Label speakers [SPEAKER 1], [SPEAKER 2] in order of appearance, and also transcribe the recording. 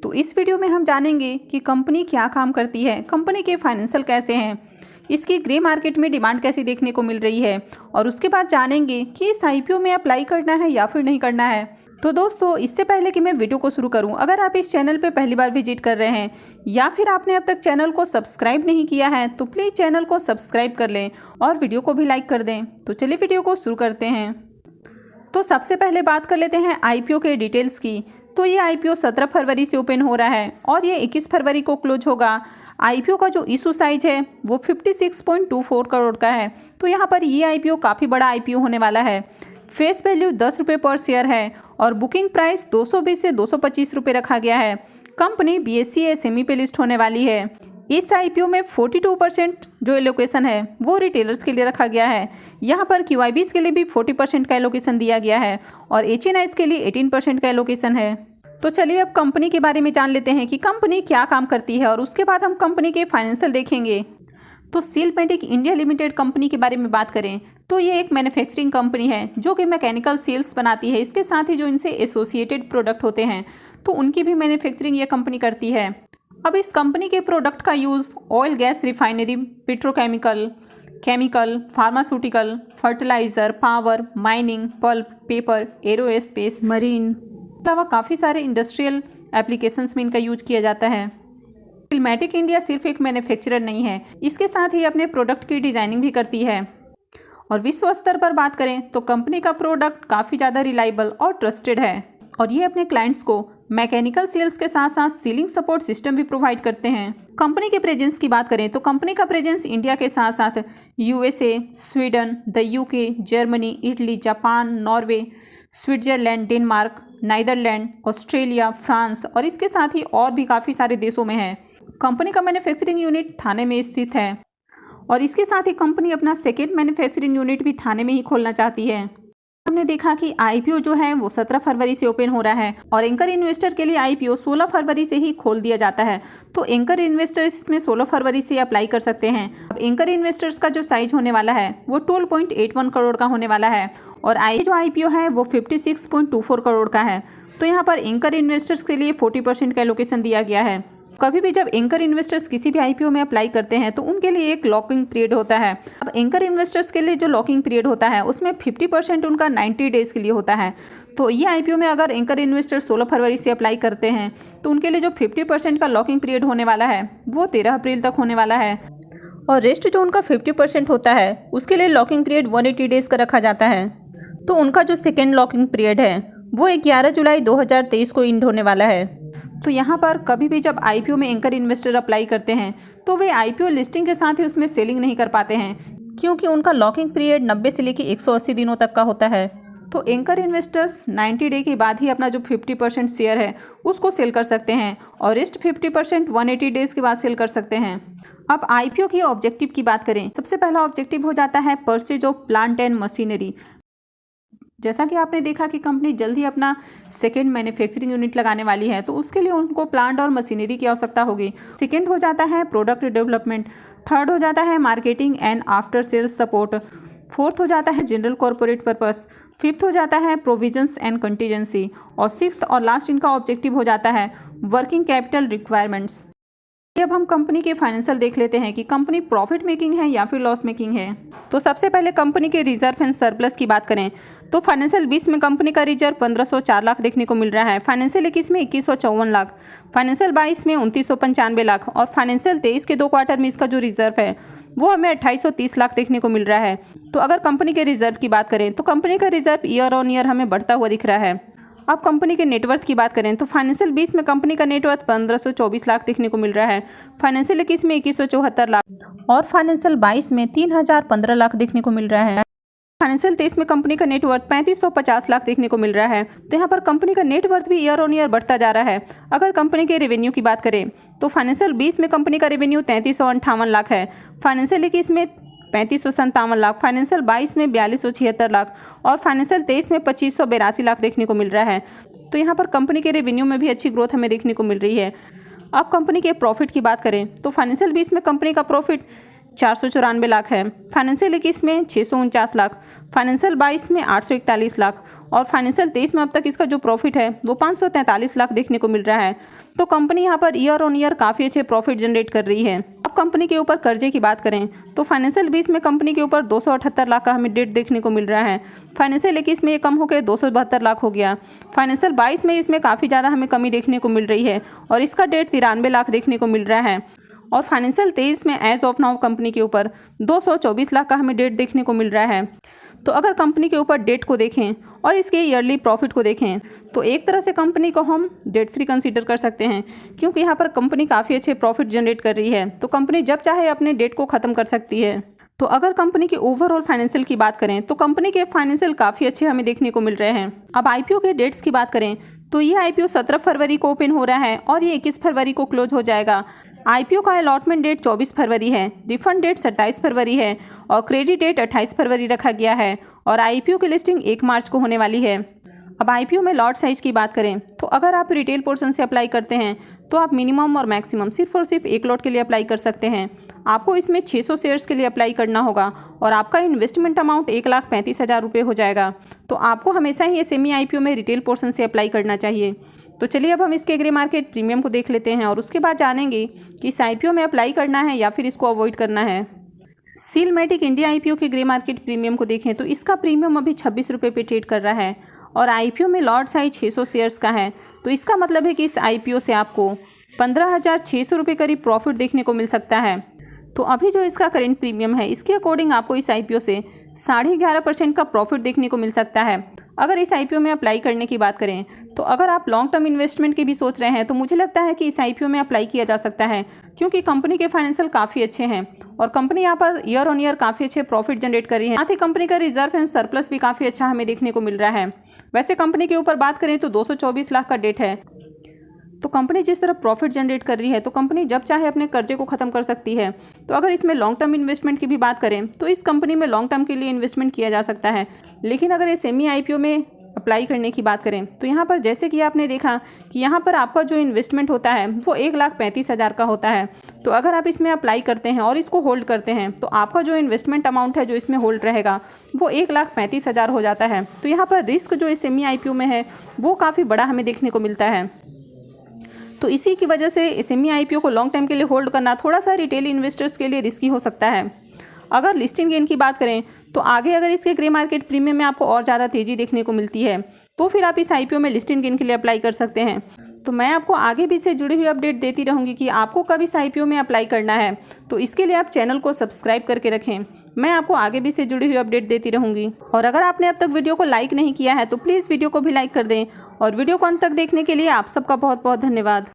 [SPEAKER 1] तो इस वीडियो में हम जानेंगे कि कंपनी क्या काम करती है, कंपनी के फाइनेंशियल कैसे हैं, इसकी ग्रे मार्केट में डिमांड कैसी देखने को मिल रही है और उसके बाद जानेंगे कि इस आईपीओ में अप्लाई करना है या फिर नहीं करना है। तो दोस्तों, इससे पहले कि मैं वीडियो को शुरू करूं, अगर आप इस चैनल पर पहली बार विजिट कर रहे हैं या फिर आपने अब तक चैनल को सब्सक्राइब नहीं किया है तो प्लीज़ चैनल को सब्सक्राइब कर लें और वीडियो को भी लाइक कर दें। तो चलिए वीडियो को शुरू करते हैं। तो सबसे पहले बात कर लेते हैं आईपीओ के डिटेल्स की। तो ये आईपीओ 17 फरवरी से ओपन हो रहा है और ये 21 फरवरी को क्लोज होगा। आईपीओ का जो इशू साइज है वो 56.24 करोड़ का है। तो यहाँ पर ये आईपीओ काफ़ी बड़ा आईपीओ होने वाला है। फेस वैल्यू 10 रुपये पर शेयर है और बुकिंग प्राइस 220 से 225 रुपये रखा गया है। कंपनी BSE SME पे लिस्ट होने वाली है। इस आईपीओ में 42% जो एलोकेशन है वो रिटेलर्स के लिए रखा गया है। यहाँ पर QIBs के लिए भी 40% का एलोकेशन दिया गया है और HNIs के लिए 18% का एलोकेशन है। तो चलिए अब कंपनी के बारे में जान लेते हैं कि कंपनी क्या काम करती है और उसके बाद हम कंपनी के फाइनेंशियल देखेंगे। तो सीलमैटिक इंडिया लिमिटेड कंपनी के बारे में बात करें तो ये एक मैन्युफैक्चरिंग कंपनी है जो कि मैकेनिकल सील्स बनाती है। इसके साथ ही जो इनसे एसोसिएटेड प्रोडक्ट होते हैं तो उनकी भी मैन्युफैक्चरिंग ये कंपनी करती है। अब इस कंपनी के प्रोडक्ट का use oil gas refinery, petrochemical, chemical, pharmaceutical, fertiliser, power, mining, pulp, paper, aerospace, marine के अलावा काफ़ी सारे इंडस्ट्रियल एप्लीकेशंस में इनका यूज किया जाता है। सीलमैटिक इंडिया सिर्फ एक मैन्युफैक्चरर नहीं है, इसके साथ ही अपने प्रोडक्ट की डिज़ाइनिंग भी करती है। और विश्व स्तर पर बात करें तो कंपनी का प्रोडक्ट काफ़ी ज़्यादा रिलायबल और ट्रस्टेड है और ये अपने क्लाइंट्स को मैकेनिकल सेल्स के साथ साथ सीलिंग सपोर्ट सिस्टम भी प्रोवाइड करते हैं। कंपनी के प्रेजेंस की बात करें तो कंपनी का प्रेजेंस इंडिया के साथ साथ USA, Sweden, the UK, Germany, Italy, Japan, Norway, Switzerland, Denmark, Netherland, Australia, France और इसके साथ ही और भी काफ़ी सारे देशों में है। कंपनी का मैन्युफैक्चरिंग यूनिट थाने में स्थित है और इसके साथ ही कंपनी अपना सेकेंड मैन्युफैक्चरिंग यूनिट भी थाने में ही खोलना चाहती है। हमने देखा कि आईपीओ जो है वो 17 फरवरी से ओपन हो रहा है और एंकर इन्वेस्टर के लिए आईपीओ 16 फरवरी से ही खोल दिया जाता है। तो एंकर इन्वेस्टर्स इसमें 16 फरवरी से अप्लाई कर सकते हैं। अब एंकर इन्वेस्टर्स का जो साइज होने वाला है वो 12.81 करोड़ का होने वाला है और जो आईपीओ है वो 56.24 करोड़ का है। तो यहाँ पर एंकर इन्वेस्टर्स के लिए 40% का एलोकेशन दिया गया है। कभी भी जब एंकर इन्वेस्टर्स किसी भी आईपीओ में अप्लाई करते हैं तो उनके लिए एक लॉकिंग पीरियड होता है। अब एंकर इन्वेस्टर्स के लिए जो लॉकिंग पीरियड होता है उसमें 50% उनका 90 डेज़ के लिए होता है। तो ये आईपीओ में अगर एंकर इन्वेस्टर 16 फरवरी से अप्लाई करते हैं तो उनके लिए जो 50% का लॉकिंग पीरियड होने वाला है वो 13 अप्रैल तक होने वाला है और रेस्ट जो उनका 50% होता है उसके लिए लॉकिंग पीरियड 180 डेज़ का रखा जाता है। तो उनका जो सेकेंड लॉकिंग पीरियड है वो 11 जुलाई 2023 को एंड होने वाला है। तो यहाँ पर कभी भी जब आईपीओ में एंकर इन्वेस्टर अप्लाई करते हैं तो वे आईपीओ लिस्टिंग के साथ ही उसमें सेलिंग नहीं कर पाते हैं क्योंकि उनका लॉकिंग पीरियड 90 से लेकर 180 दिनों तक का होता है। तो एंकर इन्वेस्टर्स 90 डे के बाद ही अपना जो 50% शेयर है उसको सेल कर सकते हैं और रेस्ट 50% 180 डेज़ के बाद सेल कर सकते हैं। अब आईपीओ की ऑब्जेक्टिव की बात करें, सबसे पहला ऑब्जेक्टिव हो जाता है purchase of plant and machinery. जैसा कि आपने देखा कि कंपनी जल्द ही अपना सेकेंड मैन्युफैक्चरिंग यूनिट लगाने वाली है तो उसके लिए उनको प्लांट और मशीनरी की आवश्यकता होगी। सेकेंड हो जाता है प्रोडक्ट डेवलपमेंट, थर्ड हो जाता है marketing and after sales support, fourth हो जाता है जनरल कॉर्पोरेट पर्पस, फिफ्थ हो जाता है प्रोविजंस एंड कंटीजेंसी और सिक्स्थ और लास्ट इनका ऑब्जेक्टिव हो जाता है वर्किंग कैपिटल रिक्वायरमेंट्स। अब हम कंपनी के फाइनेंशियल देख लेते हैं कि कंपनी प्रॉफिट मेकिंग है या फिर लॉस मेकिंग है। तो सबसे पहले कंपनी के रिजर्व एंड सरप्लस की बात करें तो फाइनेंशियल 20 में कंपनी का रिजर्व 1504 लाख देखने को मिल रहा है, फाइनेंशियल 21 में 2154 लाख, फाइनेंशियल 22 में 2995 लाख और फाइनेंशियल 23 के 2 क्वार्टर में इसका जो रिजर्व है वो हमें 2830 लाख देखने को मिल रहा है। तो अगर कंपनी के रिजर्व की बात करें तो कंपनी का रिजर्व ईयर ऑन ईयर हमें बढ़ता हुआ दिख रहा है। अब कंपनी के नेटवर्थ की बात करें तो फाइनेंशियल 20 में कंपनी का नेटवर्थ 1524 लाख देखने को मिल रहा है, फाइनेंशियल 21 में 2174 लाख और फाइनेंशियल 22 में 3015 लाख देखने को मिल रहा है। फाइनेंशियल 23 में कंपनी का नेटवर्थ 3550 लाख देखने को मिल रहा है। तो यहाँ पर कंपनी का नेटवर्थ भी ईयर ऑन ईयर बढ़ता जा रहा है। अगर कंपनी के रेवेन्यू की बात करें तो फाइनेंशियल 20 में कंपनी का रेवेन्यू 3358 लाख है, फाइनेंशियल 21 में 3557 लाख, फाइनेंशियल 22 में 4276 लाख और फाइनेंशियल 23 में 2582 लाख देखने को मिल रहा है। तो यहाँ पर कंपनी के रेवेन्यू में भी अच्छी ग्रोथ हमें देखने को मिल रही है। अब कंपनी के प्रॉफिट की बात करें तो फाइनेंशियल 20 में कंपनी का प्रॉफिट 494 लाख है, फाइनेंशियल 21 में 649 लाख, फाइनेंशियल 22 में 841 लाख और फाइनेंशियल 23 में अब तक इसका जो प्रॉफिट है वो 543 लाख देखने को मिल रहा है। तो कंपनी यहाँ पर ईयर ऑन ईयर काफ़ी अच्छे प्रॉफिट जनरेट कर रही है। अब कंपनी के ऊपर कर्जे की बात करें तो फाइनेंशियल 20 में कंपनी के ऊपर 278 लाख का हमें डेट देखने को मिल रहा है। फाइनेंशियल 21 में ये कम होकर 272 लाख हो गया। फाइनेंशियल 22 में इसमें काफ़ी ज़्यादा हमें कमी देखने को मिल रही है और इसका डेट 93 लाख देखने को मिल रहा है। और फाइनेंशियल 23 में एज ऑफ नाउ कंपनी के ऊपर 224 लाख का हमें डेट देखने को मिल रहा है। तो अगर कंपनी के ऊपर डेट को देखें और इसके ईयरली प्रॉफिट को देखें तो एक तरह से कंपनी को हम डेट फ्री कंसीडर कर सकते हैं, क्योंकि यहाँ पर कंपनी काफ़ी अच्छे प्रॉफिट जनरेट कर रही है। तो कंपनी जब चाहे अपने डेट को ख़त्म कर सकती है। तो अगर कंपनी के ओवरऑल फाइनेंशियल की बात करें तो कंपनी के फाइनेंशियल काफ़ी अच्छे हमें देखने को मिल रहे हैं। अब आईपीओ के डेट्स की बात करें तो ये आईपीओ 17 फरवरी को ओपन हो रहा है और ये 21 फरवरी को क्लोज हो जाएगा। आईपीओ का अलॉटमेंट डेट 24 फरवरी है, रिफंड डेट 27 फरवरी है और क्रेडिट डेट 28 फरवरी रखा गया है और आईपीओ की लिस्टिंग 1 मार्च को होने वाली है। अब आईपीओ में लॉट साइज की बात करें तो अगर आप रिटेल पोर्शन से अप्लाई करते हैं तो आप मिनिमम और मैक्सिमम सिर्फ और सिर्फ 1 लॉट के लिए अप्लाई कर सकते हैं। आपको इसमें 600 शेयर्स के लिए अप्लाई करना होगा और आपका इन्वेस्टमेंट अमाउंट 1,35,000 रुपये हो जाएगा। तो आपको हमेशा ही सेमी आईपीओ में रिटेल पोर्शन से अप्लाई करना चाहिए। तो चलिए अब हम इसके ग्रे मार्केट प्रीमियम को देख लेते हैं और उसके बाद जानेंगे कि इस आईपीओ में अप्लाई करना है या फिर इसको अवॉइड करना है। सीलमैटिक इंडिया आईपीओ के ग्रे मार्केट प्रीमियम को देखें तो इसका प्रीमियम अभी 26 रुपये पे ट्रेड कर रहा है और आईपीओ में लॉट साइज 600 शेयर्स का है। तो इसका मतलब है कि इस आईपीओ से आपको 15,600 रुपये करीब प्रॉफिट देखने को मिल सकता है। तो अभी जो इसका करेंट प्रीमियम है इसके अकॉर्डिंग आपको इस आईपीओ से 11.5% का प्रॉफिट देखने को मिल सकता है। अगर इस आईपीओ में अप्लाई करने की बात करें तो अगर आप लॉन्ग टर्म इन्वेस्टमेंट की भी सोच रहे हैं तो मुझे लगता है कि इस आईपीओ में अप्लाई किया जा सकता है, क्योंकि कंपनी के फाइनेंशियल काफ़ी अच्छे हैं और कंपनी यहाँ पर ईयर ऑन ईयर काफ़ी अच्छे प्रॉफिट जनरेट कर रही है। साथ ही कंपनी का रिजर्व एंड सरप्लस भी काफ़ी अच्छा हमें देखने को मिल रहा है। वैसे कंपनी के ऊपर बात करें तो 224 लाख का डेट है। तो कंपनी जिस तरह प्रॉफिट जनरेट कर रही है तो कंपनी जब चाहे अपने कर्जे को ख़त्म कर सकती है। तो अगर इसमें लॉन्ग टर्म इन्वेस्टमेंट की भी बात करें तो इस कंपनी में लॉन्ग टर्म के लिए इन्वेस्टमेंट किया जा सकता है। लेकिन अगर ये सेमी आईपीओ में अप्लाई करने की बात करें तो यहाँ पर जैसे कि आपने देखा कि यहाँ पर आपका जो इन्वेस्टमेंट होता है वो 1,35,000 का होता है। तो अगर आप इसमें अप्लाई करते हैं और इसको होल्ड करते हैं तो आपका जो इन्वेस्टमेंट अमाउंट है जो इसमें होल्ड रहेगा वो 1,35,000 हो जाता है। तो यहाँ पर रिस्क जो इस सेमी आईपीओ में है वो काफ़ी बड़ा हमें देखने को मिलता है। तो इसी की वजह से सेमी आईपीओ को लॉन्ग टाइम के लिए होल्ड करना थोड़ा सा रिटेल इन्वेस्टर्स के लिए रिस्की हो सकता है। अगर लिस्टिंग गेन की बात करें तो आगे अगर इसके ग्रे मार्केट प्रीमियम में आपको और ज़्यादा तेज़ी देखने को मिलती है तो फिर आप इस आईपीओ में लिस्टिंग गेन के लिए अप्लाई कर सकते हैं। तो मैं आपको आगे भी इससे जुड़ी हुई अपडेट देती रहूँगी कि आपको कब इस आईपीओ में अप्लाई करना है। तो इसके लिए आप चैनल को सब्सक्राइब करके रखें। मैं आपको आगे भी इससे जुड़ी हुई अपडेट देती रहूँगी। और अगर आपने अब तक वीडियो को लाइक नहीं किया है तो प्लीज़ वीडियो को भी लाइक कर दें और वीडियो को अंत तक देखने के लिए आप सबका बहुत बहुत धन्यवाद।